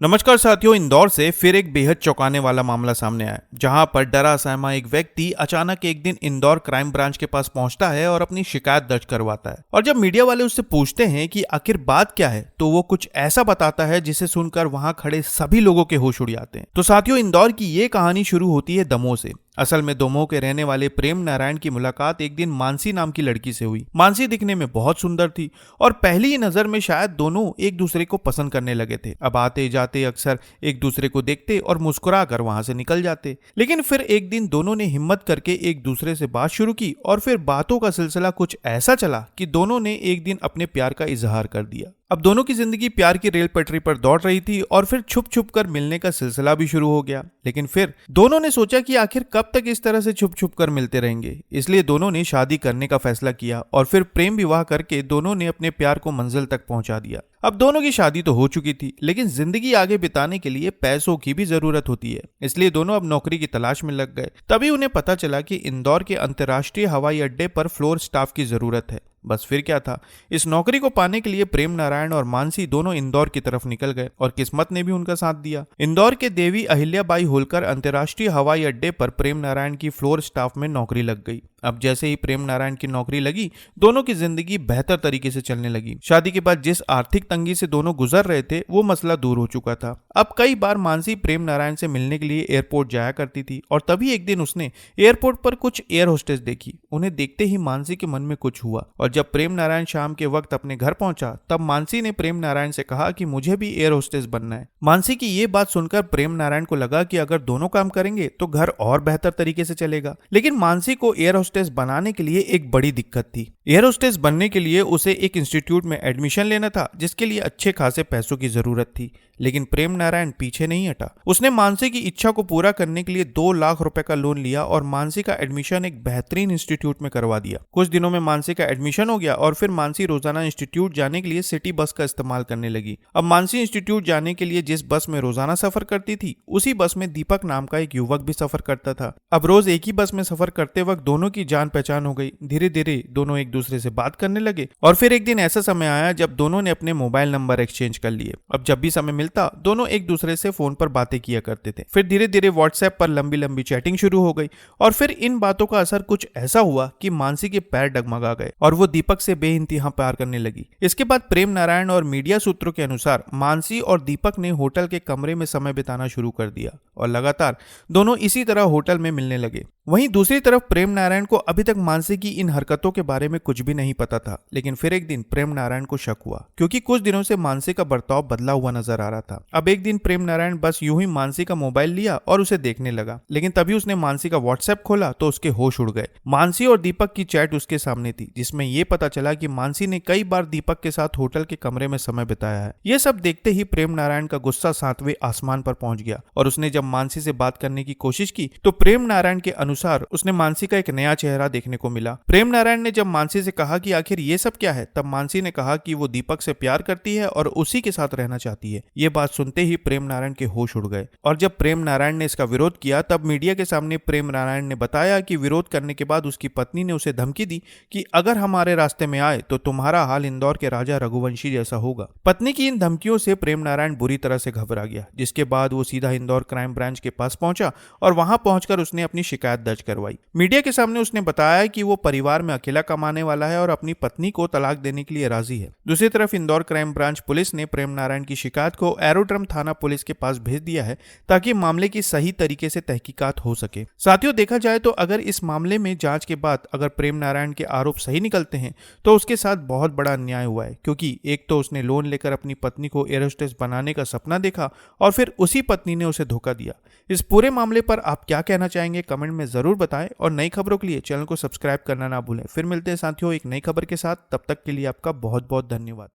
नमस्कार साथियों। इंदौर से फिर एक बेहद चौंकाने वाला मामला सामने आया, जहां पर डरा सहमा एक व्यक्ति अचानक एक दिन इंदौर क्राइम ब्रांच के पास पहुंचता है और अपनी शिकायत दर्ज करवाता है। और जब मीडिया वाले उससे पूछते हैं कि आखिर बात क्या है, तो वो कुछ ऐसा बताता है जिसे सुनकर वहां खड़े सभी लोगों के होश उड़ जाते हैं। तो साथियों, इंदौर की ये कहानी शुरू होती है दमोह से। असल में दमोह के रहने वाले प्रेम नारायण की मुलाकात एक दिन मानसी नाम की लड़की से हुई। मानसी दिखने में बहुत सुंदर थी और पहली ही नजर में शायद दोनों एक दूसरे को पसंद करने लगे थे। अब आते जाते अक्सर एक दूसरे को देखते और मुस्कुरा कर वहां से निकल जाते। लेकिन फिर एक दिन दोनों ने हिम्मत करके एक दूसरे से बात शुरू की और फिर बातों का सिलसिला कुछ ऐसा चला कि दोनों ने एक दिन अपने प्यार का इजहार कर दिया। अब दोनों की जिंदगी प्यार की रेल पटरी पर दौड़ रही थी और फिर छुप छुप कर मिलने का सिलसिला भी शुरू हो गया। लेकिन फिर दोनों ने सोचा कि आखिर कब तक इस तरह से छुप छुप कर मिलते रहेंगे, इसलिए दोनों ने शादी करने का फैसला किया और फिर प्रेम विवाह करके दोनों ने अपने प्यार को मंजिल तक पहुंचा दिया। अब दोनों की शादी तो हो चुकी थी, लेकिन जिंदगी आगे बिताने के लिए पैसों की भी जरूरत होती है, इसलिए दोनों अब नौकरी की तलाश में लग गए। तभी उन्हें पता चला कि इंदौर के अंतर्राष्ट्रीय हवाई अड्डे पर फ्लोर स्टाफ की जरूरत है। बस फिर क्या था, इस नौकरी को पाने के लिए प्रेम नारायण और मानसी दोनों इंदौर की तरफ निकल गए और किस्मत ने भी उनका साथ दिया। इंदौर के देवी अहिल्याबाई होलकर अंतर्राष्ट्रीय हवाई अड्डे पर प्रेम नारायण की फ्लोर स्टाफ में नौकरी लग गई। अब जैसे ही प्रेम नारायण की नौकरी लगी, दोनों की जिंदगी बेहतर तरीके से चलने लगी। शादी के बाद जिस आर्थिक तंगी से दोनों गुजर रहे थे, वो मसला दूर हो चुका था। अब कई बार मानसी प्रेम नारायण से मिलने के लिए एयरपोर्ट जाया करती थी और तभी एक दिन उसने एयरपोर्ट पर कुछ एयर होस्टेस देखी। उन्हें देखते ही मानसी के मन में कुछ हुआ और जब प्रेम नारायण शाम के वक्त अपने घर पहुंचा, तब मानसी ने प्रेम नारायण से कहा कि मुझे भी एयर होस्टेस बनना है। मानसी की ये बात सुनकर प्रेम नारायण को लगा कि अगर दोनों काम करेंगे तो घर और बेहतर तरीके से चलेगा। लेकिन मानसी को एयर होस्टेस बनाने के लिए एक बड़ी दिक्कत थी। एयर होस्टेस बनने के लिए उसे एक इंस्टीट्यूट में एडमिशन लेना था, जिसके लिए अच्छे खासे पैसों की जरूरत थी। लेकिन प्रेम नारायण पीछे नहीं हटा। उसने मानसी की इच्छा को पूरा करने के लिए 2 लाख रुपए का लोन लिया और मानसी का एडमिशन एक बेहतरीन इंस्टीट्यूट में करवा दिया। कुछ दिनों में मानसी का एडमिशन हो गया और फिर मानसी रोजाना इंस्टीट्यूट जाने के लिए सिटी बस का इस्तेमाल करने लगी। अब मानसी इंस्टीट्यूट जाने के लिए जिस बस में रोजाना सफर करती थी, उसी बस में दीपक नाम का एक युवक भी सफर करता था। अब रोज एक ही बस में सफर करते वक्त दोनों की जान पहचान हो गई। धीरे धीरे दोनों एक दूसरे से बात करने लगे और फिर एक दिन ऐसा समय आया जब दोनों ने अपने मोबाइल नंबर एक्सचेंज कर लिए। अब जब भी समय मिलता, दोनों एक दूसरे से फोन पर बातें किया करते थे। फिर धीरे धीरे व्हाट्सएप पर लंबी लंबी चैटिंग शुरू हो गई और फिर इन बातों का असर कुछ ऐसा हुआ कि मानसी के पैर डगमगा गए और वो दीपक से बेइंतहा प्यार करने लगी। इसके बाद प्रेम नारायण और मीडिया सूत्रों के अनुसार मानसी और दीपक ने होटल के कमरे में समय बिताना शुरू कर दिया और लगातार दोनों इसी तरह होटल में मिलने लगे। वहीं दूसरी तरफ प्रेम नारायण को अभी तक मानसी की इन हरकतों के बारे में कुछ भी नहीं पता था। लेकिन फिर एक दिन प्रेम नारायण को शक हुआ, क्योंकि कुछ दिनों से मानसी का बर्ताव बदला हुआ नजर आ रहा था। अब एक दिन प्रेम नारायण बस यूं ही मानसी का मोबाइल लिया और उसे देखने लगा। लेकिन तभी उसने मानसी का व्हाट्सएप खोला तो उसके होश उड़ गए। मानसी और दीपक की चैट उसके सामने थी, जिसमें यह पता चला कि मानसी ने कई बार दीपक के साथ होटल के कमरे में समय बिताया है। यह सब देखते ही प्रेम नारायण का गुस्सा 7वें आसमान पर पहुंच गया और उसने जब मानसी से बात करने की कोशिश की तो प्रेम नारायण के अनुसार उसने मानसी का एक नया चेहरा देखने को मिला। प्रेम नारायण ने जब मानसी से कहा कि आखिर ये सब क्या है, तब मानसी ने कहा कि वो दीपक से प्यार करती है और उसी के साथ रहना चाहती है। ये बात सुनते ही प्रेम नारायण के होश उड़ गए और जब प्रेम नारायण ने इसका विरोध किया, तब मीडिया के सामने प्रेम नारायण ने बताया कि विरोध करने के बाद उसकी पत्नी ने उसे धमकी दी कि अगर हमारे रास्ते में आए तो तुम्हारा हाल इंदौर के राजा रघुवंशी जैसा होगा। पत्नी की इन धमकियों से प्रेम नारायण बुरी तरह से घबरा गया, जिसके बाद वो सीधा इंदौर क्राइम ब्रांच के पास पहुंचा और वहां पहुंचकर उसने अपनी शिकायत दर्ज करवाई। मीडिया के सामने उसने बताया कि वो परिवार में अकेला कमाने वाला है और अपनी पत्नी को तलाक देने के लिए राजी है। दूसरी तरफ इंदौर क्राइम ब्रांच पुलिस ने प्रेम नारायण की शिकायत को एरोड्रम थाना पुलिस के पास भेज दिया है, ताकि मामले की सही तरीके से तहकीकात हो सके। साथियों, देखा जाए तो अगर इस मामले में जांच के बाद अगर प्रेम नारायण के आरोप सही निकलते हैं तो उसके साथ बहुत बड़ा अन्याय हुआ है, क्योंकि एक तो उसने लोन लेकर अपनी पत्नी को एयर होस्टेस बनाने का सपना देखा और फिर उसी पत्नी ने उसे धोखा दिया। इस पूरे मामले पर आप क्या कहना चाहेंगे, कमेंट में जरूर बताएं और नई खबरों के लिए चैनल को सब्सक्राइब करना ना भूलें। फिर मिलते हैं साथियों एक नई खबर के साथ, तब तक के लिए आपका बहुत बहुत धन्यवाद।